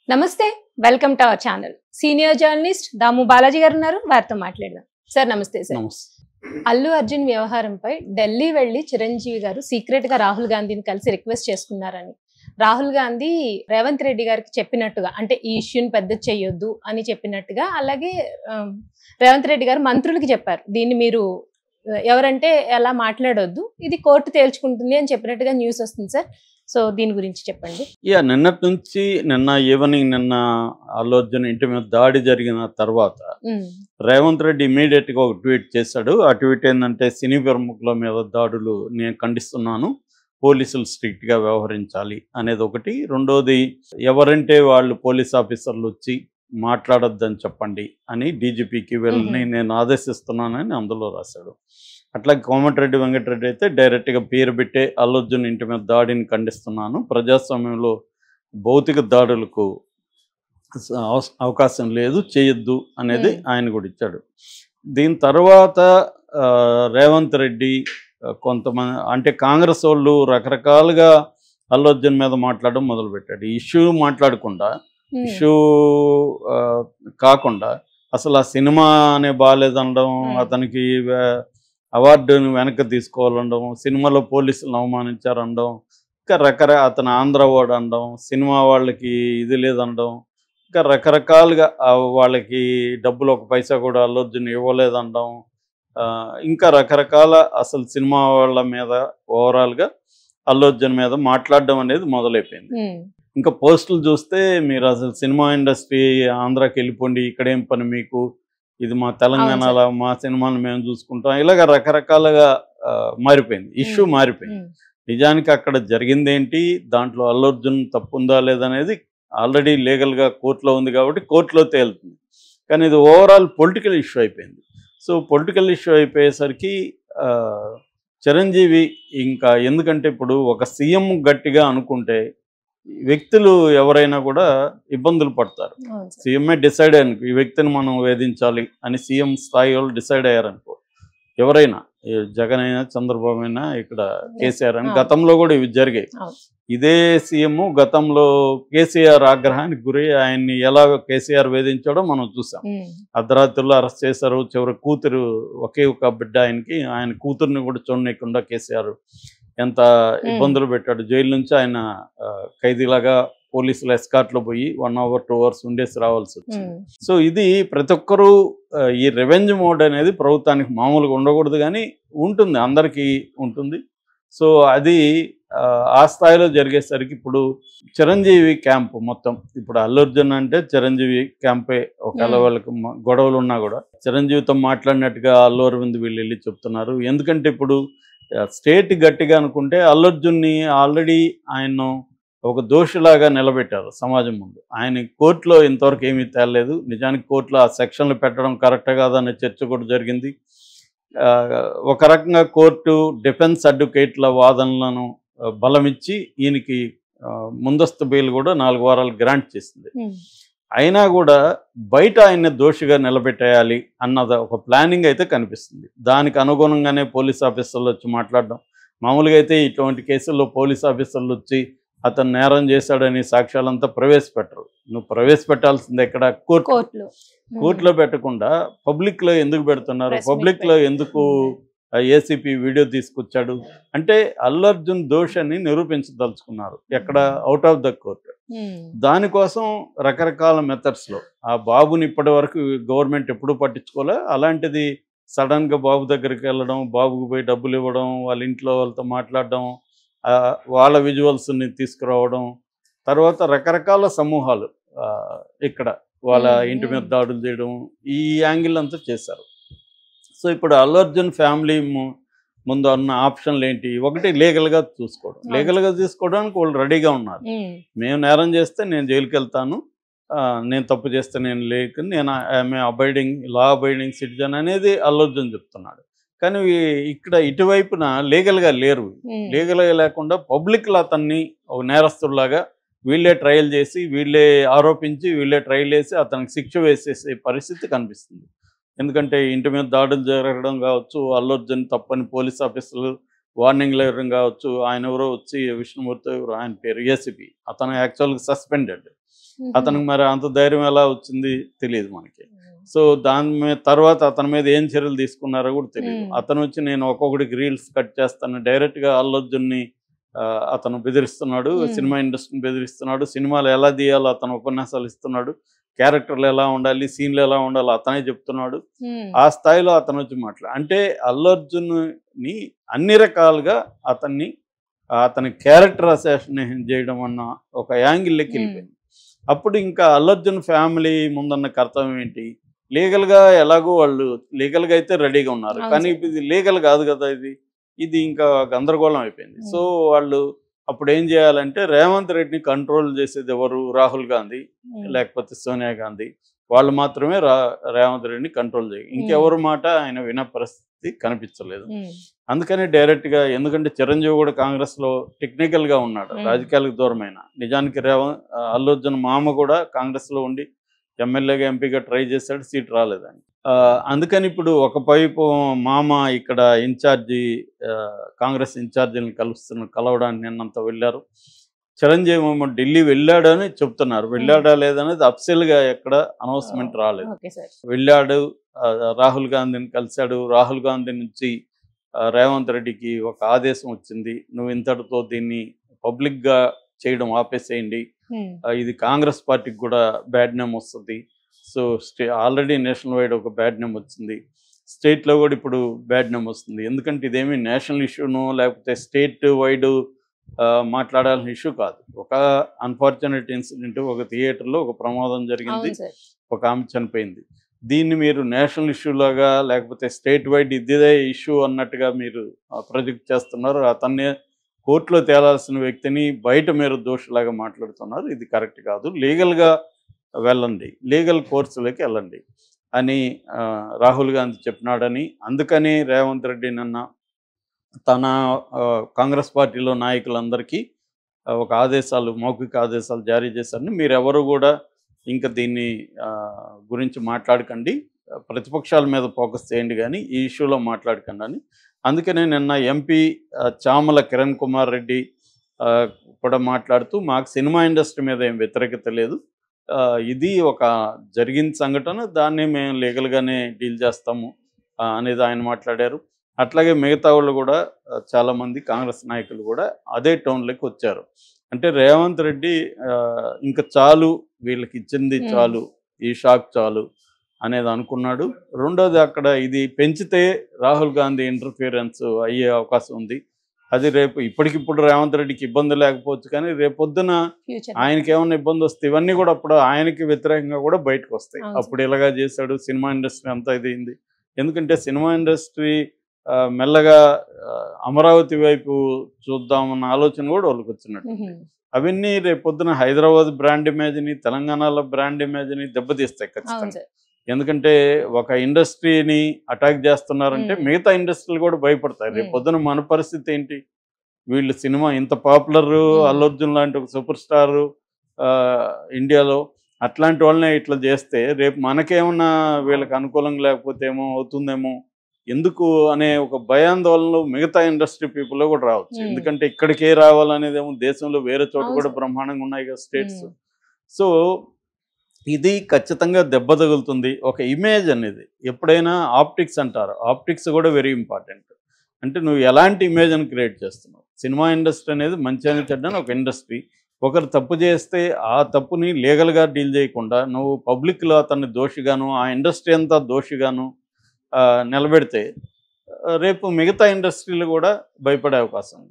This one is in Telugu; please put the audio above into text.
నమస్తే welcome to our channel senior journalist Damu Balaji గారు ఉన్నారు వారితో మాట్లాడదాం సార్ నమస్తే సార్ అల్లు అర్జున్ వ్యవహారంపై ఢిల్లీ వెళ్లి చిరంజీవి గారు సీక్రెట్ గా రాహుల్ గాంధీని కలిసి రిక్వెస్ట్ చేసుకున్నారని రాహుల్ గాంధీ రేవంత్ రెడ్డి గారికి చెప్పినట్టుగా అంటే ఈ ఇష్యూని పెద్ద చేయొద్దు అని చెప్పినట్టుగా అలాగే రేవంత్ రెడ్డి గారు మంత్రులకి చెప్పారు దీన్ని మీరు ఎవరంటే ఎలా మాట్లాడొద్దు ఇది కోర్టు తేల్చుకుంటుంది అని చెప్పినట్టుగా న్యూస్ వస్తుంది సార్ సో దీని గురించి చెప్పండి. నిన్నటి నుంచి నిన్న అల్లు అర్జున్ ఇంటి మీద దాడి జరిగిన తర్వాత రేవంత్ రెడ్డి ఇమీడియట్ గా ఒక ట్వీట్ చేశాడు. ఆ ట్వీట్ ఏంటంటే సినీ ప్రముఖుల మీద దాడులు నేను ఖండిస్తున్నాను, పోలీసులు స్ట్రిక్ట్ గా వ్యవహరించాలి అనేది ఒకటి. రెండోది ఎవరంటే వాళ్ళు పోలీస్ ఆఫీసర్లు వచ్చి మాట్లాడొద్దని చెప్పండి అని డీజీపీకి వెళ్ళని నేను ఆదేశిస్తున్నానని అందులో రాశాడు. అట్లాగే కోమటిరెడ్డి వెంకటరెడ్డి అయితే డైరెక్ట్గా పేరు పెట్టే అల్లు అర్జున్ ఇంటి మీద దాడిని ఖండిస్తున్నాను, ప్రజాస్వామ్యంలో భౌతిక దాడులకు అవకాశం లేదు, చేయొద్దు అనేది ఆయన కూడా ఇచ్చాడు. దీని తర్వాత రేవంత్ రెడ్డి కొంతమంది అంటే కాంగ్రెస్ వాళ్ళు రకరకాలుగా అల్లు అర్జున్ మీద మాట్లాడడం మొదలుపెట్టాడు. ఇష్యూ మాట్లాడకుండా ఇష్యూ కాకుండా అసలు ఆ సినిమానే బాగాలేదనడం, అతనికి అవార్డుని వెనక్కి తీసుకోవాలనడం, సినిమాలో పోలీసులను అవమానించారనడం, ఇంకా అతను ఆంధ్ర వాడు అనడం, సినిమా వాళ్ళకి ఇది లేదనడం, ఇంకా రకరకాలుగా వాళ్ళకి డబ్బులు ఒక పైసా కూడా అల్లు అర్జున్ ఇవ్వలేదనడం, ఇంకా రకరకాల అసలు సినిమా వాళ్ళ మీద ఓవరాల్గా అల్లు అర్జున్ మీద మాట్లాడడం అనేది మొదలైపోయింది. ఇంకా పోస్టులు చూస్తే మీరు అసలు సినిమా ఇండస్ట్రీ ఆంధ్రాకి వెళ్ళిపోండి, ఇక్కడేం పని మీకు, ఇది మా తెలంగాణలో మా సినిమాను మేము చూసుకుంటాం, ఇలాగ రకరకాలుగా మారిపోయింది, ఇష్యూ మారిపోయింది. నిజానికి అక్కడ జరిగింది ఏంటి, దాంట్లో అల్లు అర్జున్ తప్పు ఉందా లేదనేది ఆల్రెడీ లీగల్గా కోర్టులో ఉంది కాబట్టి కోర్టులో తేలుతుంది. కానీ ఇది ఓవరాల్ పొలిటికల్ ఇష్యూ అయిపోయింది. సో పొలిటికల్ ఇష్యూ అయిపోయేసరికి చిరంజీవి ఇంకా ఎందుకంటే ఇప్పుడు ఒక సీఎం గట్టిగా అనుకుంటే వ్యక్తులు ఎవరైనా కూడా ఇబ్బందులు పడతారు. సీఎంఏ డిసైడ్ అయ్యారు ఈ వ్యక్తిని మనం వేధించాలి అని సీఎం స్థాయి వాళ్ళు డిసైడ్ అయ్యారనుకో, ఎవరైనా జగన్ అయినా చంద్రబాబు అయినా ఇక్కడ కేసీఆర్ అని గతంలో కూడా ఇవి జరిగాయి. ఇదే సీఎం గతంలో కేసీఆర్ ఆగ్రహానికి గురి ఆయన్ని ఎలా కేసీఆర్ వేధించాడో మనం చూసాం. అర్ధరాత్రుల్లో అరెస్ట్ చేశారు, చివరి కూతురు ఒకే ఒక బిడ్డ ఆయనకి, ఆయన కూతుర్ని కూడా చూడనీయకుండా కేసీఆర్ ఎంత ఇబ్బందులు పెట్టాడు. జైలు నుంచి ఆయన ఖైదీలాగా పోలీసుల ఎస్కాట్లో పోయి 1 hour 2 hours ఉండేసి రావాల్సి వచ్చింది. సో ఇది ప్రతి ఒక్కరూ ఈ రివెంజ్ మోడ్ అనేది ప్రభుత్వానికి మామూలుగా ఉండకూడదు, కానీ ఉంటుంది, అందరికీ ఉంటుంది. సో అది ఆ స్థాయిలో జరిగేసరికి ఇప్పుడు చిరంజీవి క్యాంపు మొత్తం, ఇప్పుడు అల్లు అర్జున్ అంటే చిరంజీవి క్యాంపే, ఒకవేళ వాళ్ళకి గొడవలు ఉన్నా కూడా చిరంజీవితో మాట్లాడినట్టుగా అల్లు అరవింద్ వీళ్ళు వెళ్ళి చెప్తున్నారు. ఎందుకంటే ఇప్పుడు స్టేట్ గట్టిగా అనుకుంటే అల్లు అర్జున్ని ఆల్రెడీ ఆయన ఒక దోషిలాగా నిలబెట్టారు సమాజం ముందు. ఆయన కోర్టులో ఇంతవరకు ఏమీ తేలలేదు. నిజానికి కోర్టులో ఆ సెక్షన్లు పెట్టడం కరెక్ట్ కాదనే చర్చ కూడా జరిగింది. ఒక రకంగా కోర్టు డిఫెన్స్ అడ్వకేట్ల వాదనలను బలమిచ్చి ఈయనకి ముందస్తు బెయిల్ కూడా 4 వారాలు గ్రాంట్ చేసింది. అయినా కూడా బయట ఆయన్ని దోషిగా నిలబెట్టేయాలి అన్నది ఒక ప్లానింగ్ అయితే కనిపిస్తుంది. దానికి అనుగుణంగానే పోలీస్ ఆఫీసర్లు వచ్చి మాట్లాడడం. మామూలుగా అయితే ఇటువంటి కేసుల్లో పోలీస్ ఆఫీసర్లు వచ్చి అతను నేరం చేశాడని సాక్ష్యాలంతా ప్రవేశపెట్టరు. నువ్వు ప్రవేశపెట్టాల్సింది ఎక్కడ, కోర్టులో పెట్టకుండా పబ్లిక్లో ఎందుకు పెడుతున్నారు, పబ్లిక్లో ఎందుకు ఏసీపీ వీడియో తీసుకొచ్చాడు అంటే అల్లు అర్జున్ దోషాన్ని నిరూపించదలుచుకున్నారు ఎక్కడ, అవుట్ ఆఫ్ ద కోర్ట్. దానికోసం రకరకాల మెథడ్స్లో ఆ బాబుని ఇప్పటి వరకు గవర్నమెంట్ ఎప్పుడూ పట్టించుకోలే. అలాంటిది సడన్గా బాబు దగ్గరికి వెళ్ళడం, బాబుకు పోయి డబ్బులు ఇవ్వడం, వాళ్ళ ఇంట్లో వాళ్ళతో మాట్లాడడం, వాళ్ళ విజువల్స్ని తీసుకురావడం, తర్వాత రకరకాల సమూహాలు ఇక్కడ వాళ్ళ ఇంటి మీద దాడులు చేయడం, ఈ యాంగిల్ అంతా చేశారు. సో ఇప్పుడు అల్లు అర్జున్ ఫ్యామిలీ ముందు అన్న ఆప్షన్లు ఏంటి, ఒకటి లీగల్గా చూసుకోవడం. లీగల్గా తీసుకోవడానికి వాళ్ళు రెడీగా ఉన్నారు. మేము నేరం చేస్తే నేను జైలుకి వెళ్తాను, నేను తప్పు చేస్తే నేను నేను లా అబైడింగ్ సిటిజన్ అనేది అల్లు అర్జున్ చెప్తున్నాడు. కానీ ఇక్కడ ఇటువైపున లీగల్గా లేరు. లీగల్గా లేకుండా పబ్లిక్లో అతన్ని ఒక నేరస్తుడిలాగా వీళ్ళే ట్రయల్ చేసి, వీళ్ళే ఆరోపించి, వీళ్ళే ట్రయల్ చేసి అతనికి శిక్ష వేసేసే పరిస్థితి కనిపిస్తుంది. ఎందుకంటే ఇంటి మీద దాడులు జరగడం కావచ్చు, అల్లు అర్జున్ తప్పని పోలీస్ ఆఫీసర్లు వార్నింగ్లు ఇవ్వడం కావచ్చు, ఆయన ఎవరో వచ్చి విష్ణుమూర్తి ఆయన పేరు ఏసీపీ, అతను యాక్చువల్గా సస్పెండెడ్. అతనికి మరి అంత ధైర్యం ఎలా వచ్చింది తెలియదు మనకి. సో దాని మీద తర్వాత అతని మీద ఏం చర్యలు తీసుకున్నారో కూడా తెలియదు. అతను వచ్చి నేను ఒక్కొక్కడికి రీల్స్ కట్ చేస్తాను, డైరెక్ట్గా అల్లు అర్జున్ని అతను బెదిరిస్తున్నాడు, సినిమా ఇండస్ట్రీని బెదిరిస్తున్నాడు, సినిమాలు ఎలా తీయాలో అతను ఉపన్యాసాలు ఇస్తున్నాడు, క్యారెక్టర్లు ఎలా ఉండాలి, సీన్లు ఎలా ఉండాలో అతనే చెప్తున్నాడు. ఆ స్థాయిలో అతను వచ్చి అంటే అల్లు అర్జున్ని అన్ని రకాలుగా అతని క్యారెక్టర్ అసాసినేషన్ చేయడం అన్న ఒక యాంగిల్లోకి వెళ్ళిపోయింది. అప్పుడు ఇంకా అల్లు అర్జున్ ఫ్యామిలీ ముందన్న కర్తవ్యం ఏంటి? లీగల్గా ఎలాగో వాళ్ళు లీగల్గా అయితే రెడీగా ఉన్నారు, కానీ ఇది లీగల్ కాదు కదా, ఇది ఇంకా గందరగోళం అయిపోయింది. సో వాళ్ళు అప్పుడు ఏం చేయాలంటే రేవంత్ రెడ్డిని కంట్రోల్ చేసేది ఎవరు? రాహుల్ గాంధీ లేకపోతే సోనియా గాంధీ. వాళ్ళు మాత్రమే రేవంత్ రెడ్డిని కంట్రోల్ చేయాలి. ఇంకెవరి మాట ఆయన వినే పరిస్థితి కనిపించలేదు. అందుకని డైరెక్ట్గా, ఎందుకంటే చిరంజీవి కూడా కాంగ్రెస్లో టెక్నికల్గా ఉన్నాడు, రాజకీయాలకు దూరమైన. నిజానికి అల్లు అర్జున్ మామ కూడా కాంగ్రెస్లో ఉండి ఎమ్మెల్యేగా ఎంపీగా ట్రై చేశాడు, సీట్ రాలేదని. అందుకని ఇప్పుడు ఒకవైపు మామ ఇక్కడ ఇన్ఛార్జి కాంగ్రెస్ ఇన్ఛార్జీలను కలవడానికి నిన్నంత వెళ్ళారు. చిరంజీవి ఢిల్లీ వెళ్ళాడని చెప్తున్నారు, వెళ్ళాడా లేదనేది అఫ్సెల్గా ఎక్కడ అనౌన్స్మెంట్ రాలేదు. వెళ్ళాడు, రాహుల్ గాంధీని కలిశాడు. రాహుల్ గాంధీ నుంచి రేవంత్ రెడ్డికి ఒక ఆదేశం వచ్చింది, నువ్వు ఇంతటితో దీన్ని పబ్లిక్గా చేయడం ఆపేసేయండి, ఇది కాంగ్రెస్ పార్టీకి కూడా బ్యాడ్ నేమ్ వస్తుంది. సో ఆల్రెడీ నేషనల్ వైడ్ ఒక బ్యాడ్ నేమ్ వచ్చింది, స్టేట్లో కూడా ఇప్పుడు బ్యాడ్ నేమ్ వస్తుంది. ఎందుకంటే ఇదేమీ నేషనల్ ఇష్యూనో లేకపోతే స్టేట్ వైడ్ మాట్లాడాల్సిన ఇష్యూ కాదు. ఒక అన్ఫార్చునేట్ ఇన్సిడెంట్, ఒక థియేటర్లో ఒక ప్రమాదం జరిగింది, ఒక ఆమె చనిపోయింది. దీన్ని మీరు నేషనల్ ఇష్యూ లాగా లేకపోతే స్టేట్ వైడ్ ఇదే ఇష్యూ అన్నట్టుగా మీరు ప్రొజెక్ట్ చేస్తున్నారు. అతన్ని కోర్టులో తేలాల్సిన వ్యక్తిని బయట మీరు దోషులాగా మాట్లాడుతున్నారు. ఇది కరెక్ట్ కాదు, లీగల్గా వెళ్ళండి, లీగల్ కోర్సులోకి వెళ్ళండి అని రాహుల్ గాంధీ చెప్పినాడని. అందుకని రేవంత్ రెడ్డి నిన్న తన కాంగ్రెస్ పార్టీలో నాయకులందరికీ ఒక మౌఖిక ఆదేశాలు జారీ చేశారని, మీరెవరు కూడా ఇంకా దీన్ని గురించి మాట్లాడకండి, ప్రతిపక్షాల మీద ఫోకస్ చేయండి కానీ ఈ ఇష్యూలో మాట్లాడకండి అని. అందుకనే నిన్న ఎంపీ చామల కిరణ్ కుమార్ రెడ్డి కూడా మాట్లాడుతూ, మాకు సినిమా ఇండస్ట్రీ మీద ఏం వ్యతిరేకత లేదు, ఇది ఒక జరిగిన సంఘటన, దాన్ని మేము లీగల్గానే డీల్ చేస్తాము అనేది ఆయన మాట్లాడారు. అట్లాగే మిగతా వాళ్ళు కూడా చాలామంది కాంగ్రెస్ నాయకులు కూడా అదే టోన్లోకి వచ్చారు. అంటే రేవంత్ రెడ్డి ఇంకా చాలు, వీళ్ళకి ఇచ్చింది చాలు, ఈ షాక్ చాలు అనేది అనుకున్నాడు. రెండోది, అక్కడ ఇది పెంచితే రాహుల్ గాంధీ ఇంటర్ఫియరెన్స్ అయ్యే అవకాశం ఉంది. అది రేపు ఇప్పటికిప్పుడు రేవంత్ రెడ్డికి ఇబ్బంది లేకపోవచ్చు, కానీ రేపొద్దున ఆయనకి ఏమన్నా ఇబ్బంది వస్తే ఇవన్నీ కూడా అప్పుడు ఆయనకి వ్యతిరేకంగా కూడా బయటకు వస్తాయి. అప్పుడు ఇలాగా చేశాడు, సినిమా ఇండస్ట్రీ అంతా ఇదైంది. ఎందుకంటే సినిమా ఇండస్ట్రీ మెల్లగా అమరావతి వైపు చూద్దామన్న ఆలోచన కూడా వాళ్ళకి వచ్చినట్టు. అవన్నీ రేపొద్దున హైదరాబాద్ బ్రాండ్ ఇమేజ్ని, తెలంగాణలో బ్రాండ్ ఇమేజ్ని దెబ్బతీస్తాయి ఖచ్చితంగా. ఎందుకంటే ఒక ఇండస్ట్రీని అటాక్ చేస్తున్నారంటే మిగతా ఇండస్ట్రీలు కూడా భయపడతాయి. రేపు పొద్దున మన పరిస్థితి ఏంటి? వీళ్ళు సినిమా ఇంత పాపులర్, అల్లు అర్జున్ లాంటి ఒక సూపర్ స్టార్ ఇండియాలో, అట్లాంటి వాళ్ళనే ఇట్లా చేస్తే రేపు మనకేమన్నా వీళ్ళకి అనుకూలంగా లేకపోతే ఏమో అవుతుందేమో, ఎందుకు అనే ఒక భయాందోళనలు మిగతా ఇండస్ట్రీ పీపుల్లో కూడా రావచ్చు. ఎందుకంటే ఇక్కడికే రావాలనేది ఏమో దేశంలో వేరే చోట కూడా బ్రహ్మాండంగా ఉన్నాయి కదా స్టేట్స్. సో ఇది ఖచ్చితంగా దెబ్బ తగులుతుంది. ఒక ఇమేజ్ అనేది ఎప్పుడైనా ఆప్టిక్స్ అంటారు, ఆప్టిక్స్ కూడా వెరీ ఇంపార్టెంట్. అంటే నువ్వు ఎలాంటి ఇమేజ్ని క్రియేట్ చేస్తున్నావు. సినిమా ఇండస్ట్రీ అనేది మంచి అని చెడ్డని ఒక ఇండస్ట్రీ. ఒకరు తప్పు చేస్తే ఆ తప్పుని లీగల్గా డీల్ చేయకుండా నువ్వు పబ్లిక్లో అతన్ని దోషిగాను, ఆ ఇండస్ట్రీ అంతా దోషిగాను నిలబెడితే రేపు మిగతా ఇండస్ట్రీలు కూడా భయపడే అవకాశం ఉంది.